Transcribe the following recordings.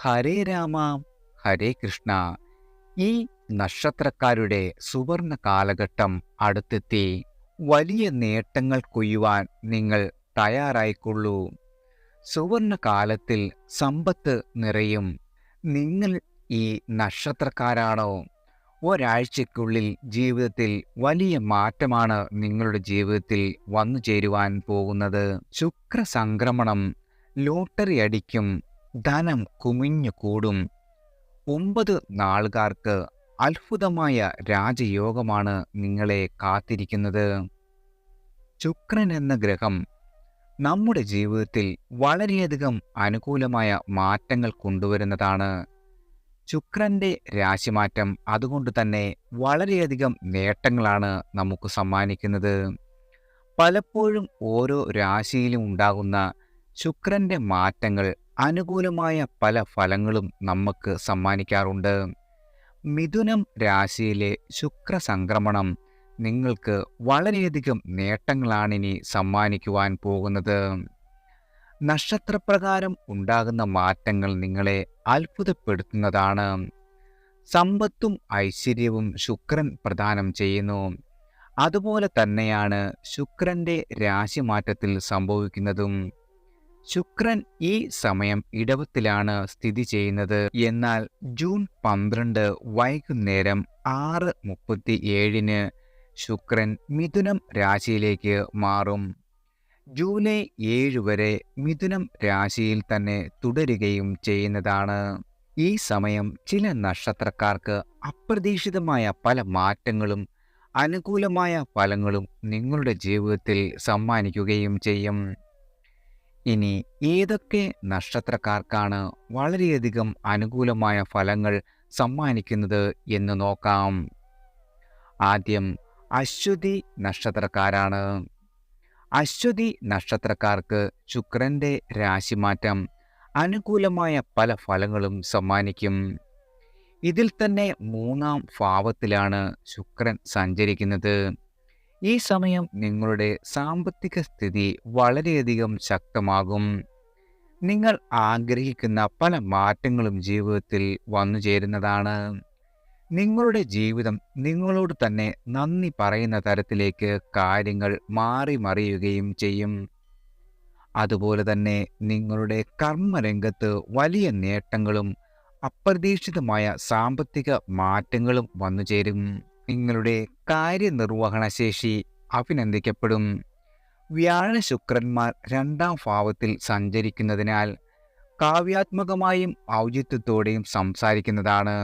ഹരേ രാമ ഹരേ കൃഷ്ണ. ഈ നക്ഷത്രക്കാരുടെ സുവർണ കാലഘട്ടം അടുത്തെത്തി. വലിയ നേട്ടങ്ങൾ കൊയ്യുവാൻ നിങ്ങൾ തയ്യാറായിക്കൊള്ളൂ. സുവർണ കാലത്തിൽ സമ്പത്ത് നിറയും. നിങ്ങൾ ഈ നക്ഷത്രക്കാരാണോ? ഒരാഴ്ചയ്ക്കുള്ളിൽ ജീവിതത്തിൽ വലിയ മാറ്റമാണ് നിങ്ങളുടെ ജീവിതത്തിൽ വന്നു ചേരുവാൻ പോകുന്നത്. ശുക്രസംക്രമണം, ലോട്ടറി അടിക്കും, ധനം കുമിഞ്ഞു കൂടും. 9 നാളുകാർക്ക് അത്ഭുതമായ രാജയോഗമാണ് നിങ്ങളെ കാത്തിരിക്കുന്നത്. ശുക്രൻ എന്ന ഗ്രഹം നമ്മുടെ ജീവിതത്തിൽ വളരെയധികം അനുകൂലമായ മാറ്റങ്ങൾ കൊണ്ടുവരുന്നതാണ്. ശുക്രന്റെ രാശിമാറ്റം അതുകൊണ്ട് തന്നെ വളരെയധികം നേട്ടങ്ങളാണ് നമുക്ക് സമ്മാനിക്കുന്നത്. പലപ്പോഴും ഓരോ രാശിയിലും ഉണ്ടാകുന്ന ശുക്രന്റെ മാറ്റങ്ങൾ അനുകൂലമായ പല ഫലങ്ങളും നമുക്ക് സമ്മാനിക്കാറുണ്ട്. മിഥുനം രാശിയിലെ ശുക്രസംക്രമണം നിങ്ങൾക്ക് വളരെയധികം നേട്ടങ്ങളാണിനി സമ്മാനിക്കുവാൻ പോകുന്നത്. നക്ഷത്രപ്രകാരം ഉണ്ടാകുന്ന മാറ്റങ്ങൾ നിങ്ങളെ അത്ഭുതപ്പെടുത്തുന്നതാണ്. സമ്പത്തും ഐശ്വര്യവും ശുക്രൻ പ്രദാനം ചെയ്യുന്നു. അതുപോലെ തന്നെയാണ് ശുക്രന്റെ രാശിമാറ്റത്തിൽ സംഭവിക്കുന്നതും. ശുക്രൻ ഈ സമയം ഇടവത്തിലാണ് സ്ഥിതി ചെയ്യുന്നത്. എന്നാൽ ജൂൺ 12 വൈകുന്നേരം 6:37 ശുക്രൻ മിഥുനം രാശിയിലേക്ക് മാറും. ജൂലൈ 7 വരെ മിഥുനം രാശിയിൽ തന്നെ തുടരുകയും ചെയ്യുന്നതാണ്. ഈ സമയം ചില നക്ഷത്രക്കാർക്ക് അപ്രതീക്ഷിതമായ പല മാറ്റങ്ങളും അനുകൂലമായ ഫലങ്ങളും നിങ്ങളുടെ ജീവിതത്തിൽ സമ്മാനിക്കുകയും ചെയ്യും. ഇനി ഏതൊക്കെ നക്ഷത്രക്കാർക്കാണ് വളരെയധികം അനുകൂലമായ ഫലങ്ങൾ സമ്മാനിക്കുന്നത് എന്ന് നോക്കാം. ആദ്യം അശ്വതി നക്ഷത്രക്കാരാണ്. അശ്വതി നക്ഷത്രക്കാർക്ക് ശുക്രന്റെ രാശിമാറ്റം അനുകൂലമായ പല ഫലങ്ങളും സമ്മാനിക്കും. ഇതിൽ തന്നെ 3-ാം ഭാവത്തിലാണ് ശുക്രൻ സഞ്ചരിക്കുന്നത്. ഈ സമയം നിങ്ങളുടെ സാമ്പത്തിക സ്ഥിതി വളരെയധികം ശക്തമാകും. നിങ്ങൾ ആഗ്രഹിക്കുന്ന പല മാറ്റങ്ങളും ജീവിതത്തിൽ വന്നു ചേരുന്നതാണ്. നിങ്ങളുടെ ജീവിതം നിങ്ങളോട് തന്നെ നന്ദി പറയുന്ന തരത്തിലേക്ക് കാര്യങ്ങൾ മാറി മറിയുകയും ചെയ്യും. അതുപോലെ തന്നെ നിങ്ങളുടെ കർമ്മരംഗത്ത് വലിയ നേട്ടങ്ങളും അപ്രതീക്ഷിതമായ സാമ്പത്തിക മാറ്റങ്ങളും വന്നു ചേരും. നിങ്ങളുടെ കാര്യനിർവഹണ ശേഷി അഭിനന്ദിക്കപ്പെടും. വ്യാഴ ശുക്രന്മാർ 2-ാം ഭാവത്തിൽ സഞ്ചരിക്കുന്നതിനാൽ കാവ്യാത്മകമായും ഔചിത്യത്തോടെയും സംസാരിക്കുന്നതാണ്.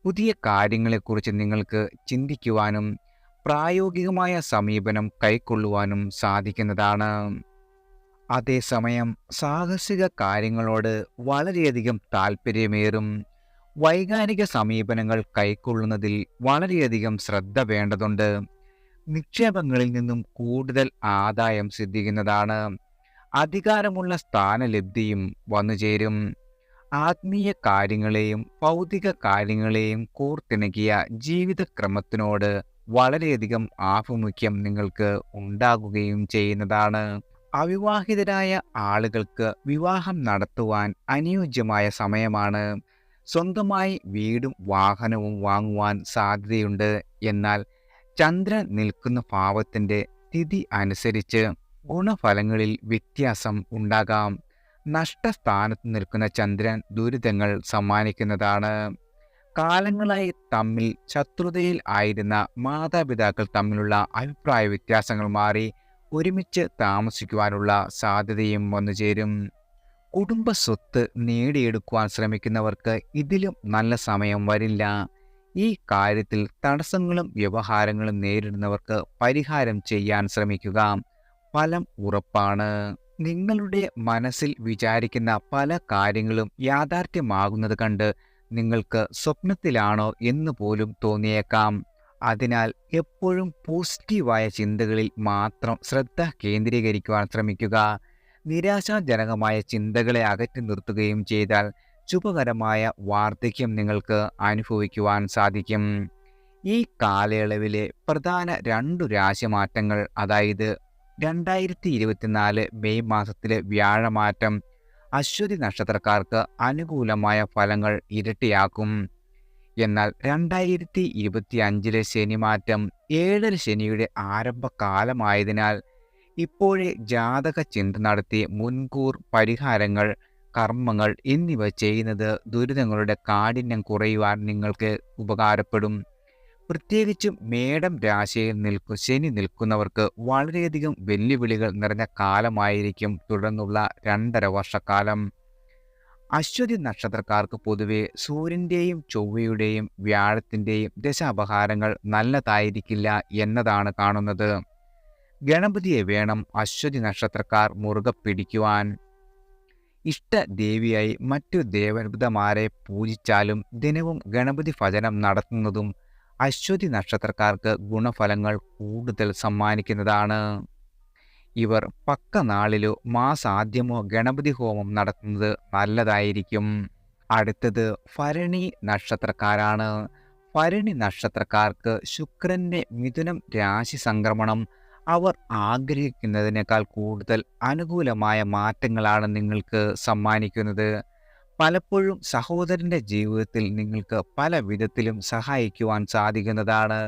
പുതിയ കാര്യങ്ങളെക്കുറിച്ച് നിങ്ങൾക്ക് ചിന്തിക്കുവാനും പ്രായോഗികമായ സമീപനം കൈക്കൊള്ളുവാനും സാധിക്കുന്നതാണ്. അതേസമയം സാഹസിക കാര്യങ്ങളോട് വളരെയധികം താല്പര്യമേറും. വൈകാരിക സമീപനങ്ങൾ കൈക്കൊള്ളുന്നതിൽ വളരെയധികം ശ്രദ്ധ വേണ്ടതുണ്ട്. നിക്ഷേപങ്ങളിൽ നിന്നും കൂടുതൽ ആദായം സിദ്ധിക്കുന്നതാണ്. അധികാരമുള്ള സ്ഥാനലബ്ധിയും വന്നുചേരും. ആത്മീയ കാര്യങ്ങളെയും ഭൗതിക കാര്യങ്ങളെയും കോർത്തിണക്കിയ ജീവിതക്രമത്തിനോട് വളരെയധികം ആഭിമുഖ്യം നിങ്ങൾക്ക് ഉണ്ടാകുകയും ചെയ്യുന്നതാണ്. അവിവാഹിതരായ ആളുകൾക്ക് വിവാഹം നടത്തുവാൻ അനുയോജ്യമായ സമയമാണ്. സ്വന്തമായി വീടും വാഹനവും വാങ്ങുവാൻ സാധ്യതയുണ്ട്. എന്നാൽ ചന്ദ്രൻ നിൽക്കുന്ന ഭാവത്തിൻ്റെ സ്ഥിതി അനുസരിച്ച് ഗുണഫലങ്ങളിൽ വ്യത്യാസം ഉണ്ടാകാം. നഷ്ടസ്ഥാനത്ത് നിൽക്കുന്ന ചന്ദ്രൻ ദുരിതങ്ങൾ സമ്മാനിക്കുന്നതാണ്. കാലങ്ങളായി തമ്മിൽ ശത്രുതയിൽ ആയിരുന്ന മാതാപിതാക്കൾ തമ്മിലുള്ള അഭിപ്രായ വ്യത്യാസങ്ങൾ മാറി ഒരുമിച്ച് താമസിക്കുവാനുള്ള സാധ്യതയും വന്നുചേരും. കുടുംബ സ്വത്ത് നേടിയെടുക്കുവാൻ ശ്രമിക്കുന്നവർക്ക് ഇതിലും നല്ല സമയം വരില്ല. ഈ കാര്യത്തിൽ തടസ്സങ്ങളും വ്യവഹാരങ്ങളും നേരിടുന്നവർക്ക് പരിഹാരം ചെയ്യാൻ ശ്രമിക്കുക. ഫലം ഉറപ്പാണ്. നിങ്ങളുടെ മനസ്സിൽ വിചാരിക്കുന്ന പല കാര്യങ്ങളും യാഥാർത്ഥ്യമാകുന്നത് കണ്ട് നിങ്ങൾക്ക് സ്വപ്നത്തിലാണോ എന്ന് പോലും തോന്നിയേക്കാം. അതിനാൽ എപ്പോഴും പോസിറ്റീവായ ചിന്തകളിൽ മാത്രം ശ്രദ്ധ കേന്ദ്രീകരിക്കുവാൻ ശ്രമിക്കുക. നിരാശാജനകമായ ചിന്തകളെ അകറ്റി നിർത്തുകയും ചെയ്താൽ ശുഭകരമായ വാർദ്ധക്യം നിങ്ങൾക്ക് അനുഭവിക്കുവാൻ സാധിക്കും. ഈ കാലയളവിലെ പ്രധാന 2 രാശിമാറ്റങ്ങൾ, അതായത് 2024 മെയ് മാസത്തിലെ വ്യാഴമാറ്റം, അശ്വതി നക്ഷത്രക്കാർക്ക് അനുകൂലമായ ഫലങ്ങൾ ഇരട്ടിയാക്കും. എന്നാൽ 2025 ശനിമാറ്റം 7 ശനിയുടെ ആരംഭകാലമായതിനാൽ ഇപ്പോഴേ ജാതക ചിന്ത നടത്തി മുൻകൂർ പരിഹാരങ്ങൾ, കർമ്മങ്ങൾ എന്നിവ ചെയ്യുന്നത് ദുരിതങ്ങളുടെ കാഠിന്യം കുറയുവാൻ നിങ്ങൾക്ക് ഉപകാരപ്പെടും. പ്രത്യേകിച്ചും മേടം രാശിയിൽ ശനി നിൽക്കുന്നവർക്ക് വളരെയധികം വെല്ലുവിളികൾ നിറഞ്ഞ കാലമായിരിക്കും തുടർന്നുള്ള 2.5 വർഷക്കാലം. അശ്വതി നക്ഷത്രക്കാർക്ക് പൊതുവെ സൂര്യൻ്റെയും ചൊവ്വയുടെയും വ്യാഴത്തിൻ്റെയും ദശാപഹാരങ്ങൾ നല്ലതായിരിക്കില്ല എന്നതാണ് കാണുന്നത്. ഗണപതിയെ വേണം അശ്വതി നക്ഷത്രക്കാർ മുറുകെ പിടിക്കുവാൻ. ഇഷ്ടദേവിയായി മറ്റു ദേവതമാരെ പൂജിച്ചാലും ദിനവും ഗണപതി ഭജനം നടത്തുന്നതും അശ്വതി നക്ഷത്രക്കാർക്ക് ഗുണഫലങ്ങൾ കൂടുതൽ സമ്മാനിക്കുന്നതാണ്. ഇവർ പക്ക നാളിലോ മാസാദ്യമോ ഗണപതി ഹോമം നടത്തുന്നത് നല്ലതായിരിക്കും. അടുത്തത് ഭരണി നക്ഷത്രക്കാരാണ്. ഭരണി നക്ഷത്രക്കാർക്ക് ശുക്രന്റെ മിഥുനം രാശി സംക്രമണം അവർ ആഗ്രഹിക്കുന്നതിനേക്കാൾ കൂടുതൽ അനുകൂലമായ മാറ്റങ്ങളാണ് നിങ്ങൾക്ക് സമ്മാനിക്കുന്നത്. പലപ്പോഴും സഹോദരൻ്റെ ജീവിതത്തിൽ നിങ്ങൾക്ക് പല വിധത്തിലും സഹായിക്കുവാൻ സാധിക്കുന്നതാണ്.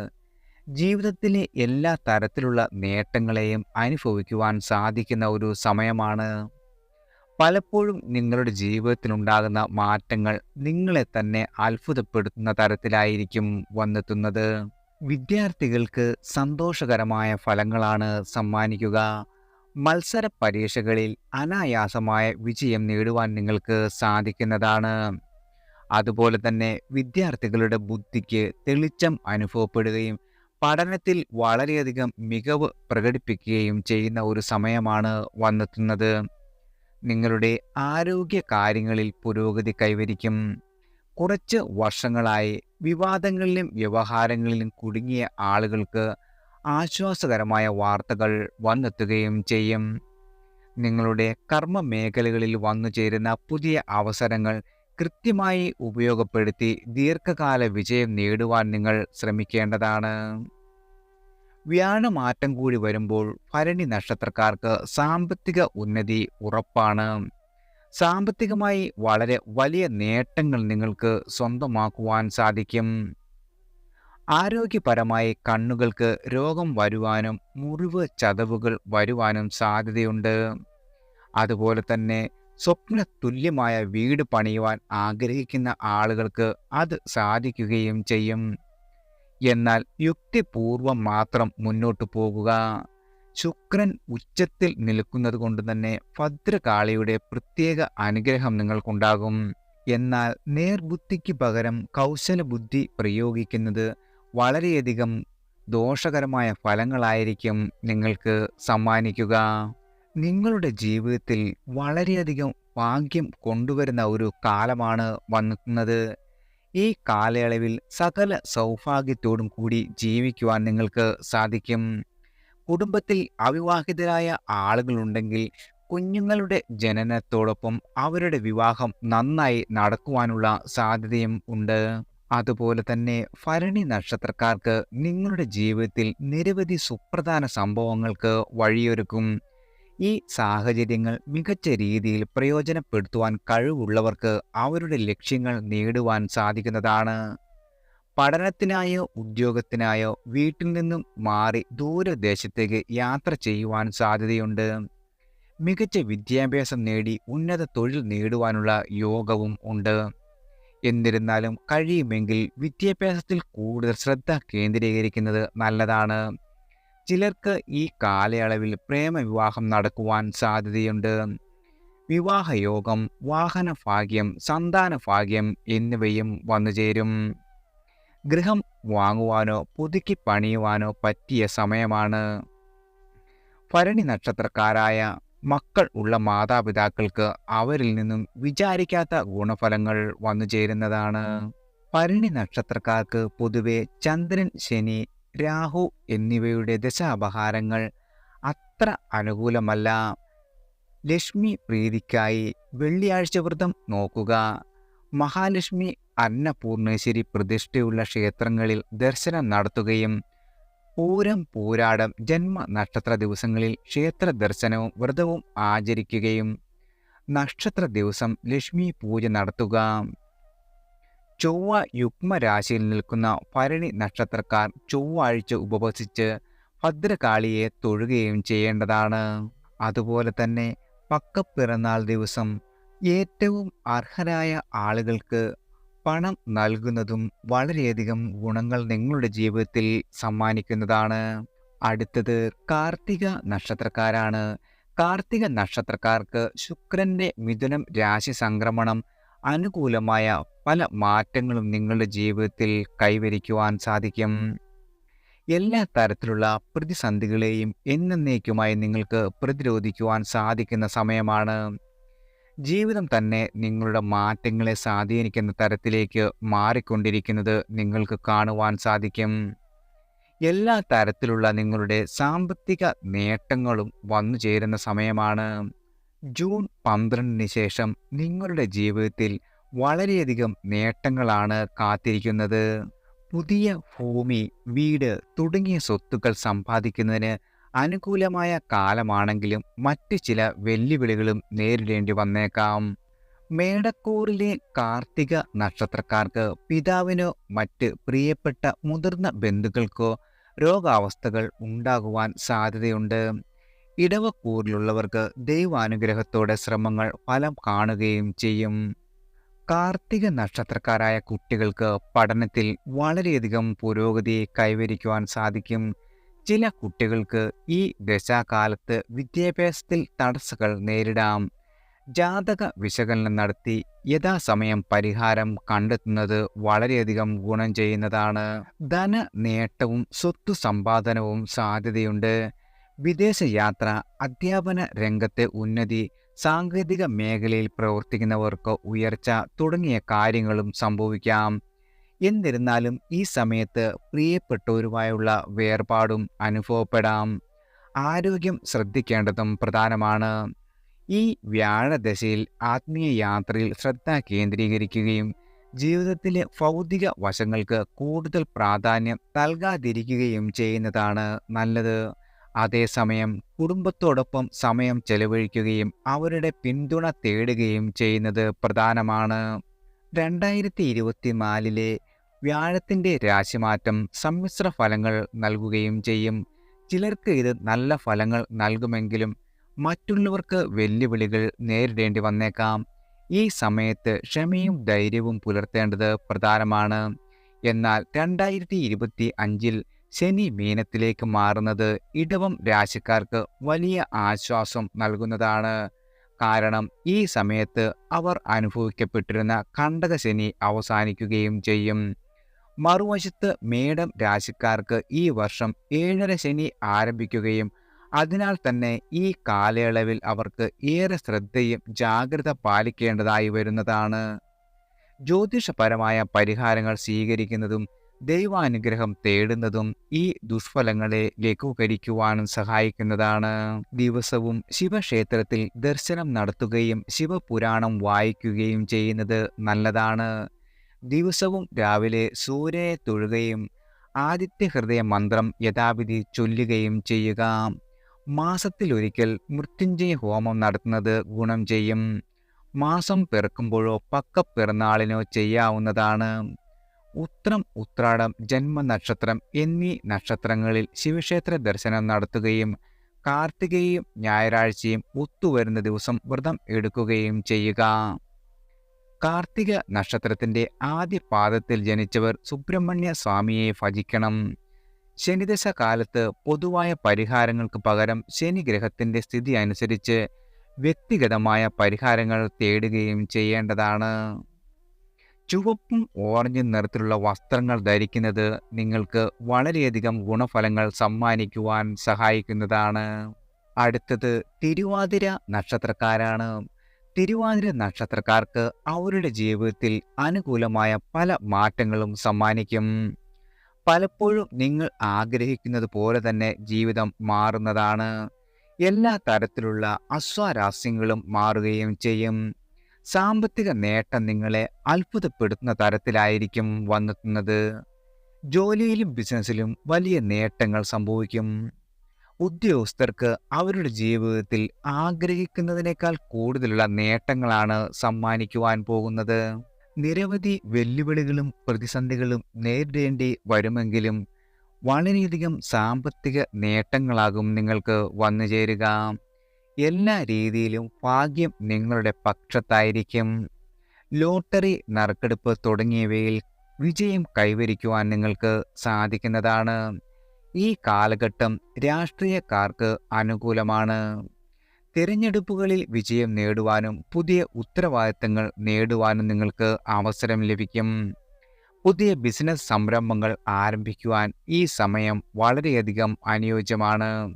ജീവിതത്തിലെ എല്ലാ തരത്തിലുള്ള നേട്ടങ്ങളെയും അനുഭവിക്കുവാൻ സാധിക്കുന്ന ഒരു സമയമാണ്. പലപ്പോഴും നിങ്ങളുടെ ജീവിതത്തിലുണ്ടാകുന്ന മാറ്റങ്ങൾ നിങ്ങളെ തന്നെ അത്ഭുതപ്പെടുത്തുന്ന തരത്തിലായിരിക്കും വന്നെത്തുന്നത്. വിദ്യാർത്ഥികൾക്ക് സന്തോഷകരമായ ഫലങ്ങളാണ് സമ്മാനിക്കുക. മത്സര പരീക്ഷകളിൽ അനായാസമായ വിജയം നേടുവാൻ നിങ്ങൾക്ക് സാധിക്കുന്നതാണ്. അതുപോലെ തന്നെ വിദ്യാർത്ഥികളുടെ ബുദ്ധിക്ക് തെളിച്ചം അനുഭവപ്പെടുകയും പഠനത്തിൽ വളരെയധികം മികവ് പ്രകടിപ്പിക്കുകയും ചെയ്യുന്ന ഒരു സമയമാണ് വന്നെത്തുന്നത്. നിങ്ങളുടെ ആരോഗ്യ കാര്യങ്ങളിൽ പുരോഗതി കൈവരിക്കും. കുറച്ച് വർഷങ്ങളായി വിവാദങ്ങളിലും വ്യവഹാരങ്ങളിലും കുടുങ്ങിയ ആളുകൾക്ക് ആശ്വാസകരമായ വാർത്തകൾ വന്നെത്തുകയും ചെയ്യും. നിങ്ങളുടെ കർമ്മ മേഖലകളിൽ വന്നു ചേരുന്ന പുതിയ അവസരങ്ങൾ കൃത്യമായി ഉപയോഗപ്പെടുത്തി ദീർഘകാല വിജയം നേടുവാൻ നിങ്ങൾ ശ്രമിക്കേണ്ടതാണ്. വ്യാഴമാറ്റം കൂടി വരുമ്പോൾ ഭരണി നക്ഷത്രക്കാർക്ക് സാമ്പത്തിക ഉന്നതി ഉറപ്പാണ്. സാമ്പത്തികമായി വളരെ വലിയ നേട്ടങ്ങൾ നിങ്ങൾക്ക് സ്വന്തമാക്കുവാൻ സാധിക്കും. ആരോഗ്യപരമായി കണ്ണുകൾക്ക് രോഗം വരുവാനും മുറിവ് ചതവുകൾ വരുവാനും സാധ്യതയുണ്ട്. അതുപോലെ തന്നെ സ്വപ്ന തുല്യമായ വീട് പണിയുവാൻ ആഗ്രഹിക്കുന്ന ആളുകൾക്ക് അത് സാധിക്കുകയും ചെയ്യും. എന്നാൽ യുക്തിപൂർവം മാത്രം മുന്നോട്ടു പോകുക. ശുക്രൻ ഉച്ചത്തിൽ നിൽക്കുന്നത് കൊണ്ട് തന്നെ ഭദ്രകാളിയുടെ പ്രത്യേക അനുഗ്രഹം നിങ്ങൾക്കുണ്ടാകും. എന്നാൽ നേർബുദ്ധിക്ക് പകരം കൗശലബുദ്ധി പ്രയോഗിക്കുന്നത് വളരെയധികം ദോഷകരമായ ഫലങ്ങളായിരിക്കും നിങ്ങൾക്ക് സമ്മാനിക്കുക. നിങ്ങളുടെ ജീവിതത്തിൽ വളരെയധികം ഭാഗ്യം കൊണ്ടുവരുന്ന ഒരു കാലമാണ് വന്നെത്തുന്നത്. ഈ കാലയളവിൽ സകല സൗഭാഗ്യത്തോടും കൂടി ജീവിക്കുവാൻ നിങ്ങൾക്ക് സാധിക്കും. കുടുംബത്തിൽ അവിവാഹിതരായ ആളുകളുണ്ടെങ്കിൽ കുഞ്ഞുങ്ങളുടെ ജനനത്തോടൊപ്പം അവരുടെ വിവാഹം നന്നായി നടക്കുവാനുള്ള സാധ്യതയും ഉണ്ട്. അതുപോലെ തന്നെ ഭരണി നക്ഷത്രക്കാർക്ക് നിങ്ങളുടെ ജീവിതത്തിൽ നിരവധി സുപ്രധാന സംഭവങ്ങൾക്ക് വഴിയൊരുക്കും. ഈ സാഹചര്യങ്ങൾ മികച്ച രീതിയിൽ പ്രയോജനപ്പെടുത്തുവാൻ കഴിവുള്ളവർക്ക് അവരുടെ ലക്ഷ്യങ്ങൾ നേടുവാൻ സാധിക്കുന്നതാണ്. പഠനത്തിനായോ ഉദ്യോഗത്തിനായോ വീട്ടിൽ നിന്നും മാറി ദൂരദേശത്തേക്ക് യാത്ര ചെയ്യുവാൻ സാധ്യതയുണ്ട്. മികച്ച വിദ്യാഭ്യാസം നേടി ഉന്നത തൊഴിൽ നേടുവാനുള്ള യോഗവും ഉണ്ട്. എന്നിരുന്നാലും കഴിയുമെങ്കിൽ വിദ്യാഭ്യാസത്തിൽ കൂടുതൽ ശ്രദ്ധ കേന്ദ്രീകരിക്കുന്നത് നല്ലതാണ്. ചിലർക്ക് ഈ കാലയളവിൽ പ്രേമവിവാഹം നടക്കുവാൻ സാധ്യതയുണ്ട്. വിവാഹയോഗം, വാഹനഭാഗ്യം, സന്താനഭാഗ്യം എന്നിവയും വന്നുചേരും. ഗൃഹം വാങ്ങുവാനോ പുതുക്കി പണിയുവാനോ പറ്റിയ സമയമാണ്. ഭരണി നക്ഷത്രക്കാരായ മക്കൾ ഉള്ള മാതാപിതാക്കൾക്ക് അവരിൽ നിന്നും വിചാരിക്കാത്ത ഗുണഫലങ്ങൾ വന്നു ചേരുന്നതാണ്. ഭരണി നക്ഷത്രക്കാർക്ക് പൊതുവെ ചന്ദ്രൻ, ശനി, രാഹു എന്നിവയുടെ ദശാപഹാരങ്ങൾ അത്ര അനുകൂലമല്ല. ലക്ഷ്മി പ്രീതിക്കായി വെള്ളിയാഴ്ച വ്രതം നോക്കുക. മഹാലക്ഷ്മി അന്നപൂർണേശ്വരി പ്രതിഷ്ഠയുള്ള ക്ഷേത്രങ്ങളിൽ ദർശനം നടത്തുകയും പൂരം, പൂരാടം, ജന്മ നക്ഷത്ര ദിവസങ്ങളിൽ ക്ഷേത്ര ദർശനവും വ്രതവും ആചരിക്കുകയും നക്ഷത്ര ദിവസം ലക്ഷ്മി പൂജ നടത്തുക. ചൊവ്വ യുഗ്മരാശിയിൽ നിൽക്കുന്ന ഭരണി നക്ഷത്രക്കാർ ചൊവ്വാഴ്ച ഉപവസിച്ച് ഭദ്രകാളിയെ തൊഴുകയും ചെയ്യേണ്ടതാണ്. അതുപോലെ തന്നെ പക്കപ്പിറന്നാൾ ദിവസം ഏറ്റവും അർഹരായ ആളുകൾക്ക് പണം നൽകുന്നതും വളരെയധികം ഗുണങ്ങൾ നിങ്ങളുടെ ജീവിതത്തിൽ സമ്മാനിക്കുന്നതാണ്. അടുത്തത് കാർത്തിക നക്ഷത്രക്കാരാണ്. കാർത്തിക നക്ഷത്രക്കാർക്ക് ശുക്രന്റെ മിഥുനം രാശി സംക്രമണം അനുകൂലമായ പല മാറ്റങ്ങളും നിങ്ങളുടെ ജീവിതത്തിൽ കൈവരിക്കുവാൻ സാധിക്കും. എല്ലാ തരത്തിലുള്ള പ്രതിസന്ധികളെയും എന്നേക്കുമായി നിങ്ങൾക്ക് പ്രതിരോധിക്കുവാൻ സാധിക്കുന്ന സമയമാണ്. ജീവിതം തന്നെ നിങ്ങളുടെ മാറ്റങ്ങളെ സ്വാധീനിക്കുന്ന തരത്തിലേക്ക് മാറിക്കൊണ്ടിരിക്കുന്നത് നിങ്ങൾക്ക് കാണുവാൻ സാധിക്കും. എല്ലാ തരത്തിലുള്ള നിങ്ങളുടെ സാമ്പത്തിക നേട്ടങ്ങളും വന്നു ചേരുന്ന സമയമാണ്. ജൂൺ 12 ശേഷം നിങ്ങളുടെ ജീവിതത്തിൽ വളരെയധികം നേട്ടങ്ങളാണ് കാത്തിരിക്കുന്നത്. പുതിയ ഭൂമി, വീട് തുടങ്ങിയ സ്വത്തുക്കൾ സമ്പാദിക്കുന്നതിന് അനുകൂലമായ കാലമാണെങ്കിലും മറ്റ് ചില വെല്ലുവിളികളും നേരിടേണ്ടി വന്നേക്കാം. മേടക്കൂറിലെ കാർത്തിക നക്ഷത്രക്കാർക്ക് പിതാവിനോ മറ്റ് പ്രിയപ്പെട്ട മുതിർന്ന ബന്ധുക്കൾക്കോ രോഗാവസ്ഥകൾ ഉണ്ടാകുവാൻ സാധ്യതയുണ്ട്. ഇടവക്കൂറിലുള്ളവർക്ക് ദൈവാനുഗ്രഹത്തോടെ ശ്രമങ്ങൾ ഫലം കാണുകയും ചെയ്യും. കാർത്തിക നക്ഷത്രക്കാരായ കുട്ടികൾക്ക് പഠനത്തിൽ വളരെയധികം പുരോഗതി കൈവരിക്കുവാൻ സാധിക്കും. ചില കുട്ടികൾക്ക് ഈ ദശാകാലത്ത് വിദ്യാഭ്യാസത്തിൽ തടസ്സങ്ങൾ നേരിടാം. ജാതക വിശകലനം നടത്തി യഥാസമയം പരിഹാരം കണ്ടെത്തുന്നത് വളരെയധികം ഗുണം ചെയ്യുന്നതാണ്. ധന നേട്ടവും സ്വത്ത് സമ്പാദനവും സാധ്യതയുണ്ട്. വിദേശയാത്ര, അധ്യാപന രംഗത്തെ ഉന്നതി, സാങ്കേതിക മേഖലയിൽ പ്രവർത്തിക്കുന്നവർക്ക് ഉയർച്ച തുടങ്ങിയ കാര്യങ്ങളും സംഭവിക്കാം. എന്നിരുന്നാലും ഈ സമയത്ത് പ്രിയപ്പെട്ടവരുമായുള്ള വേർപാടും അനുഭവപ്പെടാം. ആരോഗ്യം ശ്രദ്ധിക്കേണ്ടതും പ്രധാനമാണ്. ഈ വ്യാഴദശയിൽ ആത്മീയ യാത്രയിൽ ശ്രദ്ധ കേന്ദ്രീകരിക്കുകയും ജീവിതത്തിലെ ഭൗതിക വശങ്ങൾക്ക് കൂടുതൽ പ്രാധാന്യം നൽകാതിരിക്കുകയും ചെയ്യുന്നതാണ് നല്ലത്. അതേസമയം കുടുംബത്തോടൊപ്പം സമയം ചെലവഴിക്കുകയും അവരുടെ പിന്തുണ തേടുകയും ചെയ്യുന്നത് പ്രധാനമാണ്. 2024 വ്യാഴത്തിൻ്റെ രാശിമാറ്റം സമ്മിശ്ര ഫലങ്ങൾ നൽകുകയും ചെയ്യും. ചിലർക്ക് ഇത് നല്ല ഫലങ്ങൾ നൽകുമെങ്കിലും മറ്റുള്ളവർക്ക് വെല്ലുവിളികൾ നേരിടേണ്ടി വന്നേക്കാം. ഈ സമയത്ത് ക്ഷമയും ധൈര്യവും പുലർത്തേണ്ടത് പ്രധാനമാണ്. എന്നാൽ 2025 ശനി മീനത്തിലേക്ക് മാറുന്നത് ഇടവം രാശിക്കാർക്ക് വലിയ ആശ്വാസം നൽകുന്നതാണ്. കാരണം ഈ സമയത്ത് അവർ അനുഭവിക്കപ്പെട്ടിരുന്ന കണ്ടകശനി അവസാനിക്കുകയും ചെയ്യും. മറുവശത്ത് മേടം രാശിക്കാർക്ക് ഈ വർഷം 7ാം ശനി ആരംഭിക്കുകയും അതിനാൽ തന്നെ ഈ കാലയളവിൽ അവർക്ക് ഏറെ ശ്രദ്ധയും ജാഗ്രത പാലിക്കേണ്ടതായി വരുന്നതാണ്. ജ്യോതിഷപരമായ പരിഹാരങ്ങൾ സ്വീകരിക്കുന്നതും ദൈവാനുഗ്രഹം തേടുന്നതും ഈ ദുഷ്ഫലങ്ങളെ ലഘൂകരിക്കുവാനും സഹായിക്കുന്നതാണ്. ദിവസവും ശിവക്ഷേത്രത്തിൽ ദർശനം നടത്തുകയും ശിവപുരാണം വായിക്കുകയും ചെയ്യുന്നത് നല്ലതാണ്. ദിവസവും രാവിലെ സൂര്യനെ തൊഴുകയും ആദിത്യ ഹൃദയ മന്ത്രം യഥാവിധി ചൊല്ലുകയും ചെയ്യുക. മാസത്തിലൊരിക്കൽ മൃത്യുഞ്ജയ ഹോമം നടത്തുന്നത് ഗുണം ചെയ്യും. മാസം പിറക്കുമ്പോഴോ പക്കപ്പിറന്നാളിനോ ചെയ്യാവുന്നതാണ്. ഉത്രം, ഉത്രാടം, ജന്മനക്ഷത്രം എന്നീ നക്ഷത്രങ്ങളിൽ ശിവക്ഷേത്ര ദർശനം നടത്തുകയും കാർത്തികയും ഞായറാഴ്ചയും ഒത്തുവരുന്ന ദിവസം വ്രതം എടുക്കുകയും ചെയ്യുക. കാർത്തിക നക്ഷത്രത്തിന്റെ ആദ്യ പാദത്തിൽ ജനിച്ചവർ സുബ്രഹ്മണ്യ സ്വാമിയെ ഭജിക്കണം. ശനിദശ കാലത്ത് പൊതുവായ പരിഹാരങ്ങൾക്ക് പകരം ശനി ഗ്രഹത്തിന്റെ സ്ഥിതി അനുസരിച്ച് വ്യക്തിഗതമായ പരിഹാരങ്ങൾ തേടുകയും ചെയ്യേണ്ടതാണ്. ചുവപ്പും ഓറഞ്ചും നിറത്തിലുള്ള വസ്ത്രങ്ങൾ ധരിക്കുന്നത് നിങ്ങൾക്ക് വളരെയധികം ഗുണഫലങ്ങൾ സമ്മാനിക്കുവാൻ സഹായിക്കുന്നതാണ്. അടുത്തത് തിരുവാതിര നക്ഷത്രക്കാരാണ്. തിരുവാതിര നക്ഷത്രക്കാർക്ക് അവരുടെ ജീവിതത്തിൽ അനുകൂലമായ പല മാറ്റങ്ങളും സമ്മാനിക്കും. പലപ്പോഴും നിങ്ങൾ ആഗ്രഹിക്കുന്നത് പോലെ തന്നെ ജീവിതം മാറുന്നതാണ്. എല്ലാ തരത്തിലുള്ള അസ്വാരസ്യങ്ങളും മാറുകയും ചെയ്യും. സാമ്പത്തിക നേട്ടം നിങ്ങളെ അത്ഭുതപ്പെടുത്തുന്ന തരത്തിലായിരിക്കും വന്നെത്തുന്നത്. ജോലിയിലും ബിസിനസ്സിലും വലിയ നേട്ടങ്ങൾ സംഭവിക്കും. ഉദ്യോഗസ്ഥർക്ക് അവരുടെ ജീവിതത്തിൽ ആഗ്രഹിക്കുന്നതിനേക്കാൾ കൂടുതലുള്ള നേട്ടങ്ങളാണ് സമ്മാനിക്കുവാൻ പോകുന്നത്. നിരവധി വെല്ലുവിളികളും പ്രതിസന്ധികളും നേരിടേണ്ടി വരുമെങ്കിലും വളരെയധികം സാമ്പത്തിക നേട്ടങ്ങളാകും നിങ്ങൾക്ക് വന്നു ചേരുക. എല്ലാ രീതിയിലും ഭാഗ്യം നിങ്ങളുടെ പക്ഷത്തായിരിക്കും. ലോട്ടറി, നറുക്കെടുപ്പ് തുടങ്ങിയവയിൽ വിജയം കൈവരിക്കുവാൻ നിങ്ങൾക്ക് സാധിക്കുന്നതാണ്. ഈ കാലഘട്ടം രാഷ്ട്രീയക്കാർക്ക് അനുകൂലമാണ്. തിരഞ്ഞെടുപ്പുകളിൽ വിജയം നേടുവാനും പുതിയ ഉത്തരവാദിത്തങ്ങൾ നേടുവാനും നിങ്ങൾക്ക് അവസരം ലഭിക്കും. പുതിയ ബിസിനസ് സംരംഭങ്ങൾ ആരംഭിക്കുവാൻ ഈ സമയം വളരെയധികം അനുയോജ്യമാണ്.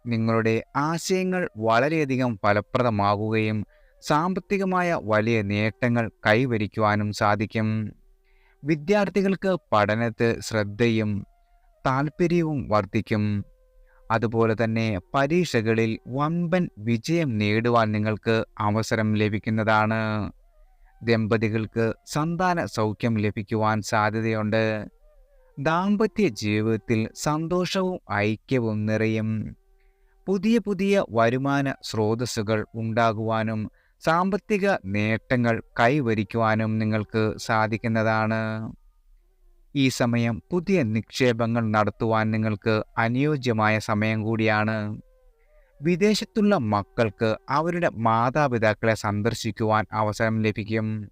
നിങ്ങളുടെ ആശയങ്ങൾ വളരെയധികം ഫലപ്രദമാകുകയും സാമ്പത്തികമായ വലിയ നേട്ടങ്ങൾ കൈവരിക്കുവാനും സാധിക്കും. വിദ്യാർത്ഥികൾക്ക് പഠനത്തിൽ ശ്രദ്ധയും താല്പര്യവും വർദ്ധിക്കും. അതുപോലെ തന്നെ പരീക്ഷകളിൽ വമ്പൻ വിജയം നേടുവാൻ നിങ്ങൾക്ക് അവസരം ലഭിക്കുന്നതാണ്. ദമ്പതികൾക്ക് സന്താന സൗഖ്യം ലഭിക്കുവാൻ സാധ്യതയുണ്ട്. ദാമ്പത്യ ജീവിതത്തിൽ സന്തോഷവും ഐക്യവും നിറയും. പുതിയ പുതിയ വരുമാന സ്രോതസ്സുകൾ ഉണ്ടാകുവാനും സാമ്പത്തിക നേട്ടങ്ങൾ കൈവരിക്കുവാനും നിങ്ങൾക്ക് സാധിക്കുന്നതാണ്. ഈ സമയം പുതിയ നിക്ഷേപങ്ങൾ നടത്തുവാൻ നിങ്ങൾക്ക് അനുയോജ്യമായ സമയം കൂടിയാണ്. വിദേശത്തുള്ള മക്കൾക്ക് അവരുടെ മാതാപിതാക്കളെ സന്ദർശിക്കുവാൻ അവസരം ലഭിക്കും.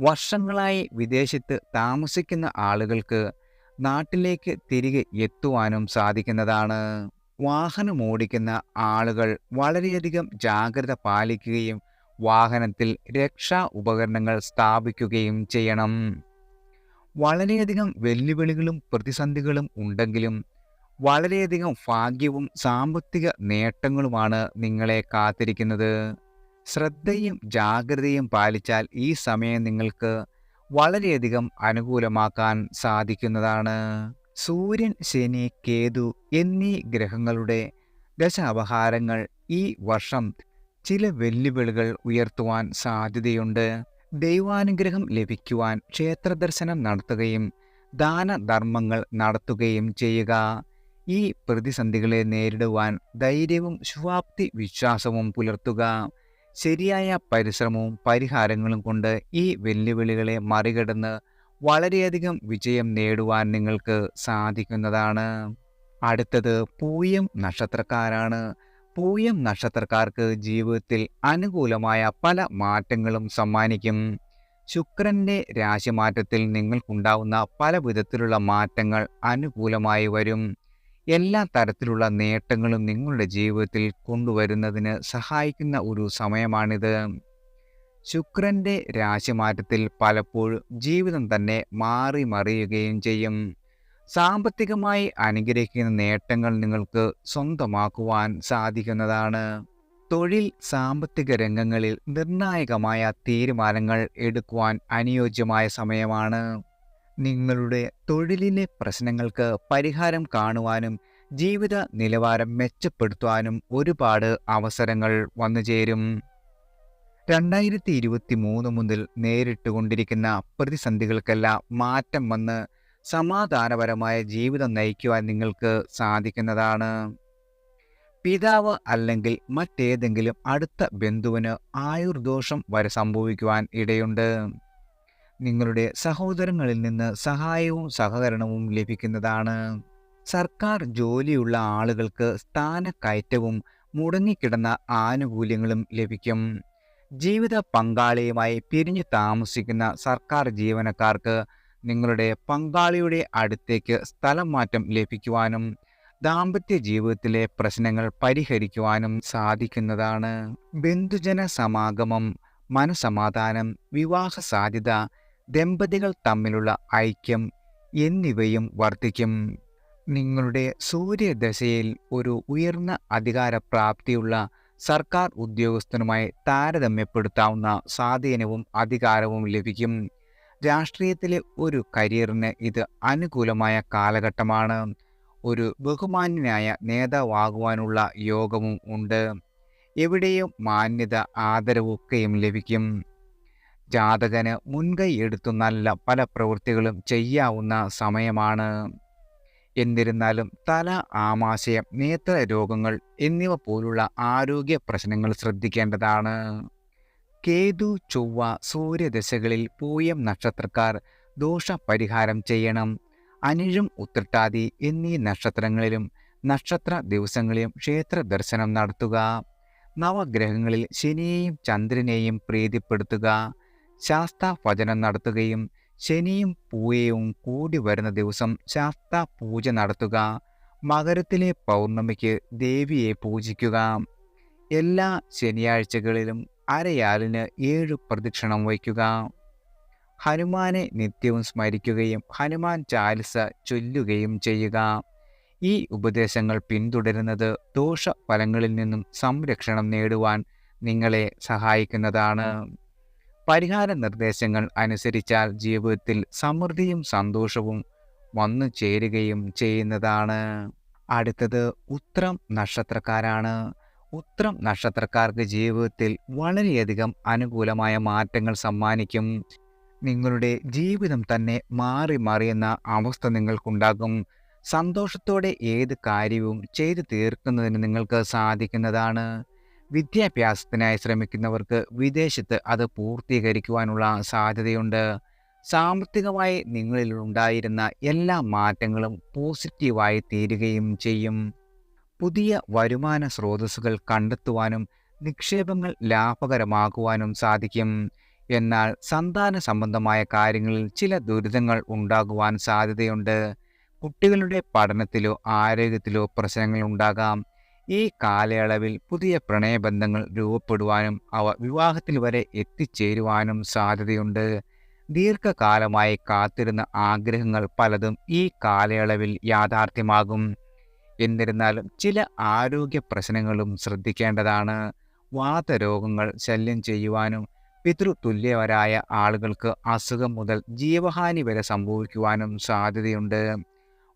വർഷങ്ങളായി വിദേശത്ത് താമസിക്കുന്ന ആളുകൾക്ക് നാട്ടിലേക്ക് തിരികെ എത്തുവാനും സാധിക്കുന്നതാണ്. വാഹനമോടിക്കുന്ന ആളുകൾ വളരെയധികം ജാഗ്രത പാലിക്കുകയും വാഹനത്തിൽ രക്ഷാ ഉപകരണങ്ങൾ സ്ഥാപിക്കുകയും ചെയ്യണം. വളരെയധികം വെല്ലുവിളികളും പ്രതിസന്ധികളും ഉണ്ടെങ്കിലും വളരെയധികം ഭാഗ്യവും സാമ്പത്തിക നേട്ടങ്ങളുമാണ് നിങ്ങളെ കാത്തിരിക്കുന്നത്. ശ്രദ്ധയും ജാഗ്രതയും പാലിച്ചാൽ ഈ സമയം നിങ്ങൾക്ക് വളരെയധികം അനുകൂലമാക്കാൻ സാധിക്കുന്നതാണ്. സൂര്യൻ, ശനി, കേതു എന്നീ ഗ്രഹങ്ങളുടെ ദശാപഹാരങ്ങൾ ഈ വർഷം ചില വെല്ലുവിളികൾ ഉയർത്തുവാൻ സാധ്യതയുണ്ട്. ദൈവാനുഗ്രഹം ലഭിക്കുവാൻ ക്ഷേത്രദർശനം നടത്തുകയും ദാനധർമ്മങ്ങൾ നടത്തുകയും ചെയ്യുക. ഈ പ്രതിസന്ധികളെ നേരിടുവാൻ ധൈര്യവും ശുഭാപ്തി വിശ്വാസവും പുലർത്തുക. ശരിയായ പരിശ്രമവും പരിഹാരങ്ങളും കൊണ്ട് ഈ വെല്ലുവിളികളെ മറികടന്ന് വളരെയധികം വിജയം നേടുവാൻ നിങ്ങൾക്ക് സാധിക്കുന്നതാണ്. അടുത്തത് പൂയം നക്ഷത്രക്കാരാണ്. പൂയം നക്ഷത്രക്കാർക്ക് ജീവിതത്തിൽ അനുകൂലമായ പല മാറ്റങ്ങളും സമ്മാനിക്കും. ശുക്രന്റെ രാശിമാറ്റത്തിൽ നിങ്ങൾക്കുണ്ടാവുന്ന പല വിധത്തിലുള്ള മാറ്റങ്ങൾ അനുകൂലമായി വരും. എല്ലാ തരത്തിലുള്ള നേട്ടങ്ങളും നിങ്ങളുടെ ജീവിതത്തിൽ കൊണ്ടുവരുന്നതിന് സഹായിക്കുന്ന ഒരു സമയമാണിത്. ശുക്രന്റെ രാശിമാറ്റത്തിൽ പലപ്പോഴും ജീവിതം തന്നെ മാറി മറിയുകയും ചെയ്യും. സാമ്പത്തികമായി അനുഗ്രഹിക്കുന്ന നേട്ടങ്ങൾ നിങ്ങൾക്ക് സ്വന്തമാക്കുവാൻ സാധിക്കുന്നതാണ്. തൊഴിൽ, സാമ്പത്തിക രംഗങ്ങളിൽ നിർണായകമായ തീരുമാനങ്ങൾ എടുക്കുവാൻ അനുയോജ്യമായ സമയമാണ്. നിങ്ങളുടെ തൊഴിലിലെ പ്രശ്നങ്ങൾക്ക് പരിഹാരം കാണുവാനും ജീവിത നിലവാരം മെച്ചപ്പെടുത്തുവാനും ഒരുപാട് അവസരങ്ങൾ വന്നുചേരും. 2023 മുതൽ നേരിട്ടുകൊണ്ടിരിക്കുന്ന പ്രതിസന്ധികൾക്കെല്ലാം മാറ്റം വന്ന് സമാധാനപരമായ ജീവിതം നയിക്കുവാൻ നിങ്ങൾക്ക് സാധിക്കുന്നതാണ്. പിതാവ് അല്ലെങ്കിൽ മറ്റേതെങ്കിലും അടുത്ത ബന്ധുവിന് ആയുർദോഷം വരെ സംഭവിക്കുവാൻ ഇടയുണ്ട്. നിങ്ങളുടെ സഹോദരങ്ങളിൽ നിന്ന് സഹായവും സഹകരണവും ലഭിക്കുന്നതാണ്. സർക്കാർ ജോലിയുള്ള ആളുകൾക്ക് സ്ഥാനക്കയറ്റവും മുടങ്ങിക്കിടന്ന ആനുകൂല്യങ്ങളും ലഭിക്കും. ജീവിത പങ്കാളിയുമായി പിരിഞ്ഞു താമസിക്കുന്ന സർക്കാർ ജീവനക്കാർക്ക് നിങ്ങളുടെ പങ്കാളിയുടെ അടുത്തേക്ക് സ്ഥലം മാറ്റം ലഭിക്കുവാനും ദാമ്പത്യ ജീവിതത്തിലെ പ്രശ്നങ്ങൾ പരിഹരിക്കുവാനും സാധിക്കുന്നതാണ്. ബന്ധുജന സമാഗമം, മനസമാധാനം, വിവാഹ സാധ്യത, ദമ്പതികൾ തമ്മിലുള്ള ഐക്യം എന്നിവയും വർദ്ധിക്കും. നിങ്ങളുടെ സൂര്യദശയിൽ ഒരു ഉയർന്ന അധികാരപ്രാപ്തിയുള്ള സർക്കാർ ഉദ്യോഗസ്ഥനുമായി താരതമ്യപ്പെടുത്താവുന്ന സ്വാധീനവും അധികാരവും ലഭിക്കും. രാഷ്ട്രീയത്തിലെ ഒരു കരിയറിന് ഇത് അനുകൂലമായ കാലഘട്ടമാണ്. ഒരു ബഹുമാന്യനായ നേതാവാകുവാനുള്ള യോഗവും ഉണ്ട്. എവിടെയും മാന്യത, ആദരവൊക്കെയും ലഭിക്കും. ജാതകന് മുൻകൈ എടുത്തു നല്ല പല പ്രവൃത്തികളും ചെയ്യാവുന്ന സമയമാണ്. എന്നിരുന്നാലും തല, ആമാശയം, നേത്ര രോഗങ്ങൾ എന്നിവ പോലുള്ള ആരോഗ്യ പ്രശ്നങ്ങൾ ശ്രദ്ധിക്കേണ്ടതാണ്. കേതു, ചൊവ്വ, സൂര്യദശകളിൽ പൂയം നക്ഷത്രക്കാർ ദോഷപരിഹാരം ചെയ്യണം. അനിഴം, ഉത്രട്ടാതി എന്നീ നക്ഷത്രങ്ങളിലും നക്ഷത്ര ദിവസങ്ങളിലും ക്ഷേത്ര ദർശനം നടത്തുക. നവഗ്രഹങ്ങളിൽ ശനിയെയും ചന്ദ്രനെയും പ്രീതിപ്പെടുത്തുക. ശാസ്താഭജനം നടത്തുകയും ശനിയും പൂയവും കൂടി വരുന്ന ദിവസം ശാസ്താ പൂജ നടത്തുക. മകരത്തിലെ പൗർണമിക്ക് ദേവിയെ പൂജിക്കുക. എല്ലാ ശനിയാഴ്ചകളിലും അരയാലിന് 7 പ്രദക്ഷിണം വയ്ക്കുക. ഹനുമാനെ നിത്യവും സ്മരിക്കുകയും ഹനുമാൻ ചാലിസ ചൊല്ലുകയും ചെയ്യുക. ഈ ഉപദേശങ്ങൾ പിന്തുടരുന്നത് ദോഷഫലങ്ങളിൽ നിന്നും സംരക്ഷണം നേടുവാൻ നിങ്ങളെ സഹായിക്കുന്നതാണ്. പരിഹാര നിർദ്ദേശങ്ങൾ അനുസരിച്ചാൽ ജീവിതത്തിൽ സമൃദ്ധിയും സന്തോഷവും വന്നു ചേരുകയും ചെയ്യുന്നതാണ്. അടുത്തത് ഉത്രം നക്ഷത്രക്കാരാണ്. ഉത്രം നക്ഷത്രക്കാർക്ക് ജീവിതത്തിൽ വളരെയധികം അനുകൂലമായ മാറ്റങ്ങൾ സമ്മാനിക്കും. നിങ്ങളുടെ ജീവിതം തന്നെ മാറി മറിയുന്ന അവസ്ഥ നിങ്ങൾക്കുണ്ടാകും. സന്തോഷത്തോടെ ഏത് കാര്യവും ചെയ്തു തീർക്കുന്നതിന് നിങ്ങൾക്ക് സാധിക്കുന്നതാണ്. വിദ്യാഭ്യാസത്തിനായി ശ്രമിക്കുന്നവർക്ക് വിദേശത്ത് അത് പൂർത്തീകരിക്കുവാനുള്ള സാധ്യതയുണ്ട്. സാമ്പത്തികമായി നിങ്ങളിൽ ഉണ്ടായിരുന്ന എല്ലാ മാറ്റങ്ങളും പോസിറ്റീവായി തീരുകയും ചെയ്യും. പുതിയ വരുമാന സ്രോതസ്സുകൾ കണ്ടെത്തുവാനും നിക്ഷേപങ്ങൾ ലാഭകരമാക്കുവാനും സാധിക്കും. എന്നാൽ സന്താന സംബന്ധമായ കാര്യങ്ങളിൽ ചില ദുരിതങ്ങൾ ഉണ്ടാകുവാൻ സാധ്യതയുണ്ട്. കുട്ടികളുടെ പഠനത്തിലോ ആരോഗ്യത്തിലോ പ്രശ്നങ്ങൾ ഉണ്ടാകാം. ഈ കാലയളവിൽ പുതിയ പ്രണയബന്ധങ്ങൾ രൂപപ്പെടുവാനും അവ വിവാഹത്തിൽ വരെ എത്തിച്ചേരുവാനും സാധ്യതയുണ്ട്. ദീർഘകാലമായി കാത്തിരുന്ന ആഗ്രഹങ്ങൾ പലതും ഈ കാലയളവിൽ യാഥാർത്ഥ്യമാകും. എന്നിരുന്നാലും ചില ആരോഗ്യ പ്രശ്നങ്ങളും ശ്രദ്ധിക്കേണ്ടതാണ്. വാതരോഗങ്ങൾ ശല്യം ചെയ്യുവാനും പിതൃതുല്യവരായ ആളുകൾക്ക് അസുഖം മുതൽ ജീവഹാനി വരെ സംഭവിക്കുവാനും സാധ്യതയുണ്ട്.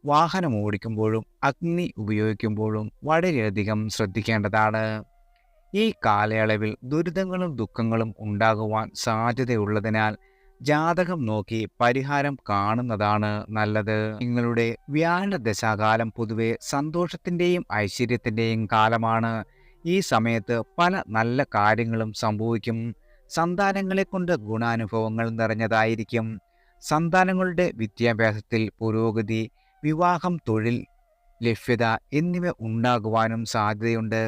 വാഹനം ഓടിക്കുമ്പോഴും അഗ്നി ഉപയോഗിക്കുമ്പോഴും വളരെയധികം ശ്രദ്ധിക്കേണ്ടതാണ്. ഈ കാലയളവിൽ ദുരിതങ്ങളും ദുഃഖങ്ങളും ഉണ്ടാകുവാൻ സാധ്യതയുള്ളതിനാൽ ജാതകം നോക്കി പരിഹാരം കാണുന്നതാണ് നല്ലത്. നിങ്ങളുടെ വ്യാഴദശാകാലം പൊതുവെ സന്തോഷത്തിൻ്റെയും ഐശ്വര്യത്തിൻ്റെയും കാലമാണ്. ഈ സമയത്ത് പല നല്ല കാര്യങ്ങളും സംഭവിക്കും. സന്താനങ്ങളെ കൊണ്ട് ഗുണാനുഭവങ്ങൾ നിറഞ്ഞതായിരിക്കും. സന്താനങ്ങളുടെ വിദ്യാഭ്യാസത്തിൽ പുരോഗതി, വിവാഹം, തൊഴിൽ ലഭ്യത എന്നിവ ഉണ്ടാകുവാനും സാധ്യതയുണ്ട്.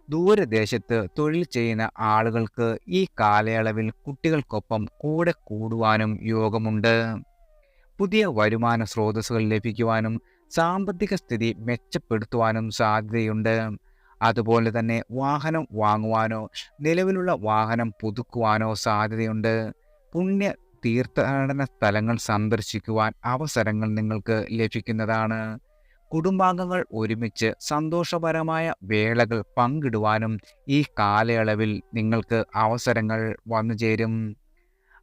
ദൂരദേശത്ത് തൊഴിൽ ചെയ്യുന്ന ആളുകൾക്ക് ഈ കാലയളവിൽ കുട്ടികൾക്കൊപ്പം കൂടെ കൂടുവാനും യോഗമുണ്ട്. പുതിയ വരുമാന സ്രോതസ്സുകൾ ലഭിക്കുവാനും സാമ്പത്തിക സ്ഥിതി മെച്ചപ്പെടുത്തുവാനും സാധ്യതയുണ്ട്. അതുപോലെ തന്നെ വാഹനം വാങ്ങുവാനോ നിലവിലുള്ള വാഹനം പുതുക്കുവാനോ സാധ്യതയുണ്ട്. പുണ്യ തീർത്ഥാടന സ്ഥലങ്ങൾ സന്ദർശിക്കുവാൻ അവസരങ്ങൾ നിങ്ങൾക്ക് ലഭിക്കുന്നതാണ്. കുടുംബാംഗങ്ങൾ ഒരുമിച്ച് സന്തോഷപരമായ വേളകൾ പങ്കിടുവാനും ഈ കാലയളവിൽ നിങ്ങൾക്ക് അവസരങ്ങൾ വന്നുചേരും.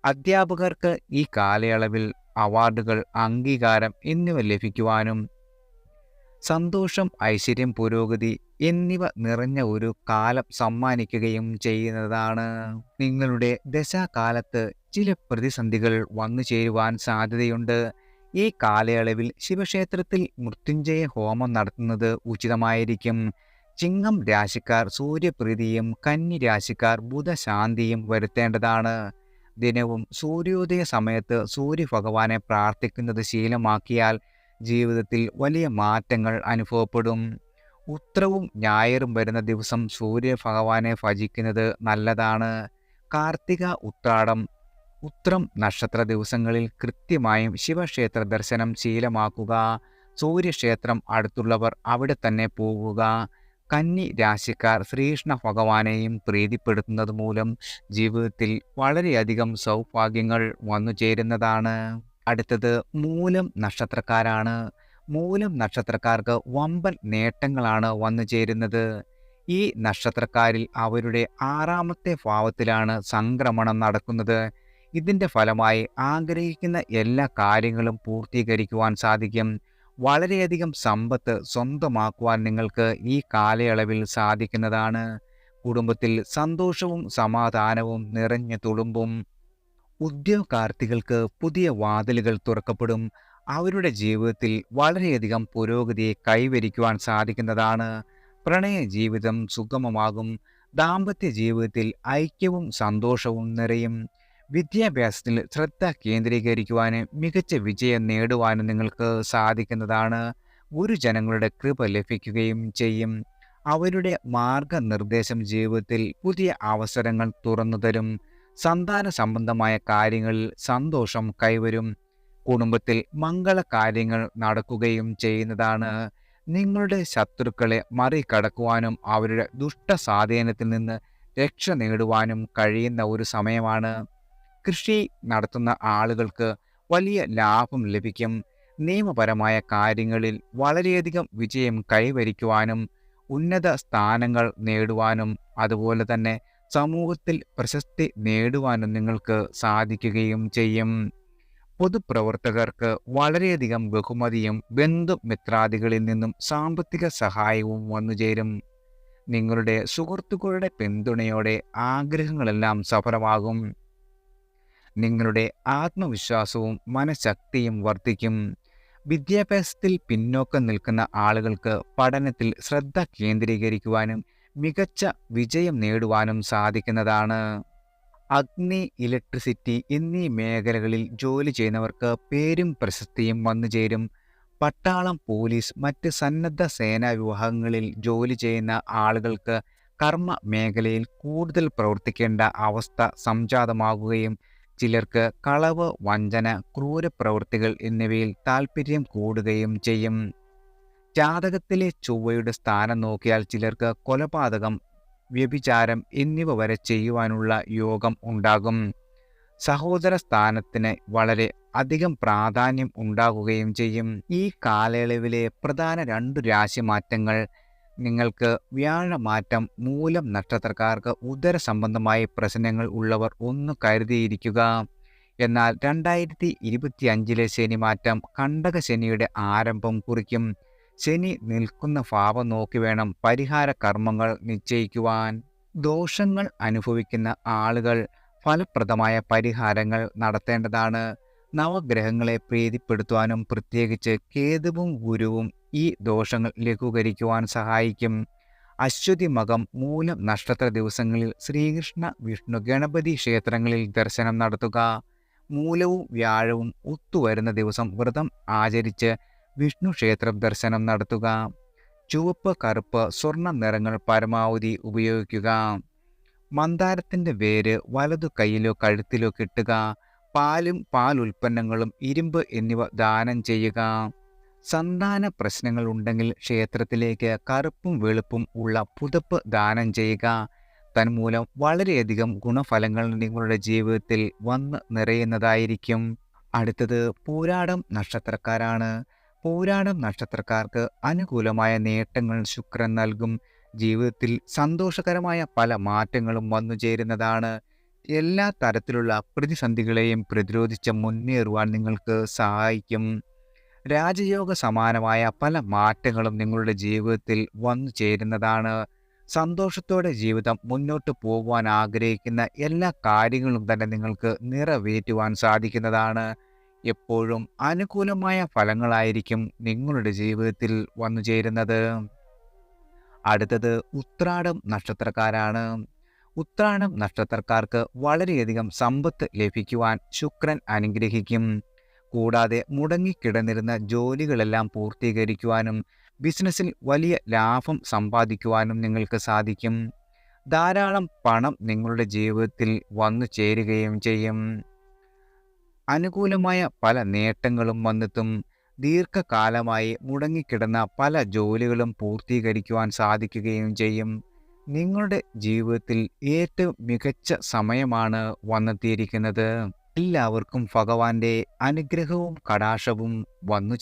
അധ്യാപകർക്ക് ഈ കാലയളവിൽ അവാർഡുകൾ, അംഗീകാരം എന്നിവ ലഭിക്കുവാനും സന്തോഷം, ഐശ്വര്യം, പുരോഗതി എന്നിവ നിറഞ്ഞ ഒരു കാലം സമ്മാനിക്കുകയും ചെയ്യുന്നതാണ്. നിങ്ങളുടെ ദശാകാലത്ത് ചില പ്രതിസന്ധികൾ വന്നു ചേരുവാൻ സാധ്യതയുണ്ട്. ഈ കാലയളവിൽ ശിവക്ഷേത്രത്തിൽ മൃത്യുഞ്ജയ ഹോമം നടത്തുന്നത് ഉചിതമായിരിക്കും. ചിങ്ങം രാശിക്കാർ സൂര്യപ്രീതിയും കന്നി രാശിക്കാർ ബുധശാന്തിയും വരുത്തേണ്ടതാണ്. ദിനവും സൂര്യോദയ സമയത്ത് സൂര്യഭഗവാനെ പ്രാർത്ഥിക്കുന്നത് ശീലമാക്കിയാൽ ജീവിതത്തിൽ വലിയ മാറ്റങ്ങൾ അനുഭവപ്പെടും. ഉത്രവും ഞായറും വരുന്ന ദിവസം സൂര്യഭഗവാനെ ഭജിക്കുന്നത് നല്ലതാണ്. കാർത്തിക, ഉത്രാടം, ഉത്രം നക്ഷത്ര ദിവസങ്ങളിൽ കൃത്യമായും ശിവക്ഷേത്ര ദർശനം ശീലമാക്കുക. സൂര്യക്ഷേത്രം അടുത്തുള്ളവർ അവിടെ തന്നെ പോകുക. കന്നി രാശിക്കാർ ശ്രീകൃഷ്ണ ഭഗവാനെയും പ്രീതിപ്പെടുത്തുന്നത് മൂലം ജീവിതത്തിൽ വളരെയധികം സൗഭാഗ്യങ്ങൾ വന്നു ചേരുന്നതാണ്. അടുത്തത് മൂലം നക്ഷത്രക്കാരാണ്. മൂലം നക്ഷത്രക്കാർക്ക് വമ്പൻ നേട്ടങ്ങളാണ് വന്നു ചേരുന്നത്. ഈ നക്ഷത്രക്കാരിൽ അവരുടെ 6ാമത്തെ ഭാവത്തിലാണ് സംക്രമണം നടക്കുന്നത്. ഇതിൻ്റെ ഫലമായി ആഗ്രഹിക്കുന്ന എല്ലാ കാര്യങ്ങളും പൂർത്തീകരിക്കുവാൻ സാധിക്കും. വളരെയധികം സമ്പത്ത് സ്വന്തമാക്കുവാൻ നിങ്ങൾക്ക് ഈ കാലയളവിൽ സാധിക്കുന്നതാണ്. കുടുംബത്തിൽ സന്തോഷവും സമാധാനവും നിറഞ്ഞു തുളുമ്പും. ഉദ്യോഗാർത്ഥികൾക്ക് പുതിയ വാതിലുകൾ തുറക്കപ്പെടും. അവരുടെ ജീവിതത്തിൽ വളരെയധികം പുരോഗതി കൈവരിക്കുവാൻ സാധിക്കുന്നതാണ്. പ്രണയ ജീവിതം സുഗമമാകും. ദാമ്പത്യ ജീവിതത്തിൽ ഐക്യവും സന്തോഷവും നിറയും. വിദ്യാഭ്യാസത്തിൽ ശ്രദ്ധ കേന്ദ്രീകരിക്കുവാനും മികച്ച വിജയം നേടുവാനും നിങ്ങൾക്ക് സാധിക്കുന്നതാണ്. ഗുരുജനങ്ങളുടെ കൃപ ലഭിക്കുകയും ചെയ്യും. അവരുടെ മാർഗനിർദ്ദേശം ജീവിതത്തിൽ പുതിയ അവസരങ്ങൾ തുറന്നു തരും. സന്താന സംബന്ധമായ കാര്യങ്ങളിൽ സന്തോഷം കൈവരും. കുടുംബത്തിൽ മംഗളകാര്യങ്ങൾ നടക്കുകയും ചെയ്യുന്നതാണ്. നിങ്ങളുടെ ശത്രുക്കളെ മറികടക്കുവാനും അവരുടെ ദുഷ്ടസ്വാധീനത്തിൽ നിന്ന് രക്ഷ നേടുവാനും കഴിയുന്ന ഒരു സമയമാണ്. കൃഷി നടത്തുന്ന ആളുകൾക്ക് വലിയ ലാഭം ലഭിക്കും. നിയമപരമായ കാര്യങ്ങളിൽ വളരെയധികം വിജയം കൈവരിക്കുവാനും ഉന്നത സ്ഥാനങ്ങൾ നേടുവാനും അതുപോലെ തന്നെ സമൂഹത്തിൽ പ്രശസ്തി നേടുവാനും നിങ്ങൾക്ക് സാധിക്കുകയും ചെയ്യും. പൊതുപ്രവർത്തകർക്ക് വളരെയധികം ബഹുമതിയും ബന്ധുമിത്രാദികളിൽ നിന്നും സാമ്പത്തിക സഹായവും വന്നുചേരും. നിങ്ങളുടെ സുഹൃത്തുക്കളുടെ പിന്തുണയോടെ ആഗ്രഹങ്ങളെല്ലാം സഫലമാകും. നിങ്ങളുടെ ആത്മവിശ്വാസവും മനഃശക്തിയും വർദ്ധിക്കും. വിദ്യാഭ്യാസത്തിൽ പിന്നോക്കം നിൽക്കുന്ന ആളുകൾക്ക് പഠനത്തിൽ ശ്രദ്ധ കേന്ദ്രീകരിക്കുവാനും മികച്ച വിജയം നേടുവാനും സാധിക്കുന്നതാണ്. അഗ്നി, ഇലക്ട്രിസിറ്റി എന്നീ മേഖലകളിൽ ജോലി ചെയ്യുന്നവർക്ക് പേരും പ്രശസ്തിയും വന്നുചേരും. പട്ടാളം, പോലീസ്, മറ്റ് സന്നദ്ധ സേനാ വിഭാഗങ്ങളിൽ ജോലി ചെയ്യുന്ന ആളുകൾക്ക് കർമ്മ മേഖലയിൽ കൂടുതൽ പ്രവർത്തിക്കേണ്ട അവസ്ഥ സംജാതമാകുകയും ചിലർക്ക് കളവ്, വഞ്ചന, ക്രൂരപ്രവൃത്തികൾ എന്നിവയിൽ താൽപ്പര്യം കൂടുകയും ചെയ്യും. ജാതകത്തിലെ ചൊവ്വയുടെ സ്ഥാനം നോക്കിയാൽ ചിലർക്ക് കൊലപാതകം, വ്യഭിചാരം എന്നിവ വരെ ചെയ്യുവാനുള്ള യോഗം ഉണ്ടാകും. സഹോദര സ്ഥാനത്തിന് വളരെ അധികം പ്രാധാന്യം ഉണ്ടാകുകയും ചെയ്യും. ഈ കാലയളവിലെ പ്രധാന 2 രാശിമാറ്റങ്ങൾ നിങ്ങൾക്ക് വ്യാഴമാറ്റം. മൂലം നക്ഷത്രക്കാർക്ക് ഉദര സംബന്ധമായ പ്രശ്നങ്ങൾ ഉള്ളവർ ഒന്ന് കരുതിയിരിക്കുക. എന്നാൽ 2025 ശനിമാറ്റം കണ്ടക ശനിയുടെ ആരംഭം കുറിക്കും. ശനി നിൽക്കുന്ന ഭാവം നോക്കി വേണം പരിഹാര കർമ്മങ്ങൾ നിശ്ചയിക്കുവാൻ. ദോഷങ്ങൾ അനുഭവിക്കുന്ന ആളുകൾ ഫലപ്രദമായ പരിഹാരങ്ങൾ നടത്തേണ്ടതാണ്. നവഗ്രഹങ്ങളെ പ്രീതിപ്പെടുത്തുവാനും പ്രത്യേകിച്ച് കേതുവും ഗുരുവും ഈ ദോഷങ്ങൾ ലഘൂകരിക്കുവാൻ സഹായിക്കും. അശ്വതി, മകം, മൂലം നക്ഷത്ര ദിവസങ്ങളിൽ ശ്രീകൃഷ്ണ, വിഷ്ണു, ഗണപതി ക്ഷേത്രങ്ങളിൽ ദർശനം നടത്തുക. മൂലവും വ്യാഴവും ഒത്തുവരുന്ന ദിവസം വ്രതം ആചരിച്ച് വിഷ്ണു ക്ഷേത്ര ദർശനം നടത്തുക. ചുവപ്പ്, കറുപ്പ്, സ്വർണ്ണ നിറങ്ങൾ പരമാവധി ഉപയോഗിക്കുക. മന്ദാരത്തിൻ്റെ വേര് വലതു കൈയിലോ കഴുത്തിലോ കെട്ടുക. പാലും പാലുൽപ്പന്നങ്ങളും ഇരുമ്പ് എന്നിവ ദാനം ചെയ്യുക. സന്താന പ്രശ്നങ്ങൾ ഉണ്ടെങ്കിൽ ക്ഷേത്രത്തിലേക്ക് കറുപ്പും വെളുപ്പും ഉള്ള പുതപ്പ് ദാനം ചെയ്യുക. തന്മൂലം വളരെയധികം ഗുണഫലങ്ങൾ നിങ്ങളുടെ ജീവിതത്തിൽ വന്ന് നിറയുന്നതായിരിക്കും. അടുത്തത് പൂരാടം നക്ഷത്രക്കാരാണ്. പൂരാടം നക്ഷത്രക്കാർക്ക് അനുകൂലമായ നേട്ടങ്ങൾ ശുക്രൻ നൽകും. ജീവിതത്തിൽ സന്തോഷകരമായ പല മാറ്റങ്ങളും വന്നുചേരുന്നതാണ്. എല്ലാ തരത്തിലുള്ള പ്രതിസന്ധികളെയും പ്രതിരോധിച്ച് മുന്നേറുവാൻ നിങ്ങൾക്ക് സഹായിക്കും. രാജയോഗ സമാനമായ പല മാറ്റങ്ങളും നിങ്ങളുടെ ജീവിതത്തിൽ വന്നു ചേരുന്നതാണ്. സന്തോഷത്തോടെ ജീവിതം മുന്നോട്ട് പോകുവാൻ ആഗ്രഹിക്കുന്ന എല്ലാ കാര്യങ്ങളും തന്നെ നിങ്ങൾക്ക് നിറവേറ്റുവാൻ സാധിക്കുന്നതാണ്. എപ്പോഴും അനുകൂലമായ ഫലങ്ങളായിരിക്കും നിങ്ങളുടെ ജീവിതത്തിൽ വന്നു ചേരുന്നത്. അടുത്തത് ഉത്രാടം നക്ഷത്രക്കാരാണ്. ഉത്രാടം നക്ഷത്രക്കാർക്ക് വളരെയധികം സമ്പത്ത് ലഭിക്കുവാൻ ശുക്രൻ അനുഗ്രഹിക്കും. കൂടാതെ മുടങ്ങിക്കിടന്നിരുന്ന ജോലികളെല്ലാം പൂർത്തീകരിക്കുവാനും ബിസിനസ്സിൽ വലിയ ലാഭം സമ്പാദിക്കുവാനും നിങ്ങൾക്ക് സാധിക്കും. ധാരാളം പണം നിങ്ങളുടെ ജീവിതത്തിൽ വന്നു ചേരുകയും ചെയ്യും. അനുകൂലമായ പല നേട്ടങ്ങളും വന്നെത്തും. ദീർഘകാലമായി മുടങ്ങിക്കിടന്ന പല ജോലികളും പൂർത്തീകരിക്കുവാൻ സാധിക്കുകയും ചെയ്യും. നിങ്ങളുടെ ജീവിതത്തിൽ ഏറ്റവും മികച്ച സമയമാണ് വന്നെത്തിയിരിക്കുന്നത്. എല്ലാവർക്കും ഭഗവാന്റെ അനുഗ്രഹവും കടാക്ഷവും വന്നു